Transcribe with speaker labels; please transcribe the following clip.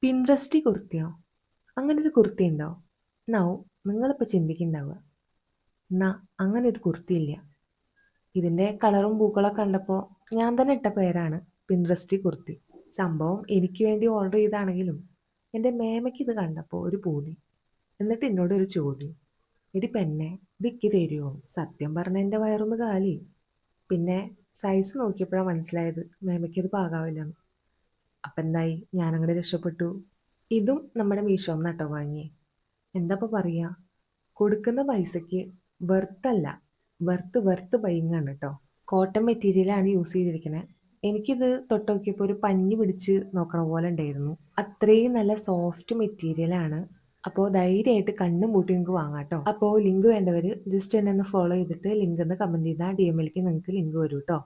Speaker 1: പിൻട്രസ്റ്റി കുർത്തിയോ? അങ്ങനൊരു കുർത്തി ഉണ്ടോ? എന്നാവും നിങ്ങളിപ്പോൾ ചിന്തിക്കുന്നുണ്ടാവുക. എന്നാ അങ്ങനെ ഒരു കുർത്തിയില്ല. ഇതിൻ്റെ കളറും പൂക്കളൊക്കെ കണ്ടപ്പോൾ ഞാൻ തന്നെ ഇട്ട പേരാണ് പിൻട്രസ്റ്റി കുർത്തി. സംഭവം എനിക്ക് വേണ്ടി ഓർഡർ ചെയ്താണെങ്കിലും എൻ്റെ മേമയ്ക്ക് ഇത് കണ്ടപ്പോൾ ഒരു പൂതി. എന്നിട്ട് എന്നോട് ഒരു ചോദ്യം. എടി പെണ്ണെ, ഇതിക്ക് തരുമോ? സത്യം പറഞ്ഞ എൻ്റെ വയറൊന്ന് കാലി. പിന്നെ സൈസ് നോക്കിയപ്പോഴാണ് മനസ്സിലായത് മേമയ്ക്കത് പാകാവില്ലെന്ന്. അപ്പം എന്തായി, ഞാനങ്ങനെ രക്ഷപ്പെട്ടു. ഇതും നമ്മുടെ മീഷോന്ന് കേട്ടോ വാങ്ങി. എന്താ ഇപ്പം പറയുക, കൊടുക്കുന്ന പൈസയ്ക്ക് വെർത്തല്ല, വെർത്ത് ബൈങ്ങാണ് കേട്ടോ. കോട്ടൺ മെറ്റീരിയലാണ് യൂസ് ചെയ്തിരിക്കുന്നത്. എനിക്കിത് തൊട്ട് നോക്കിയപ്പോൾ ഒരു പഞ്ഞി പിടിച്ച് നോക്കണ പോലെ ഉണ്ടായിരുന്നു. അത്രയും നല്ല സോഫ്റ്റ് മെറ്റീരിയലാണ്. അപ്പോൾ ധൈര്യമായിട്ട് കണ്ണും പൂട്ടി നിങ്ങൾക്ക് വാങ്ങാം കേട്ടോ. അപ്പോൾ ലിങ്ക് വേണ്ടവർ ജസ്റ്റ് എന്നെ ഒന്ന് ഫോളോ ചെയ്തിട്ട് ലിങ്ക് ഒന്ന് കമൻറ്റ് ചെയ്താൽ DM ലേക്ക് നിങ്ങൾക്ക് ലിങ്ക് വരും കേട്ടോ.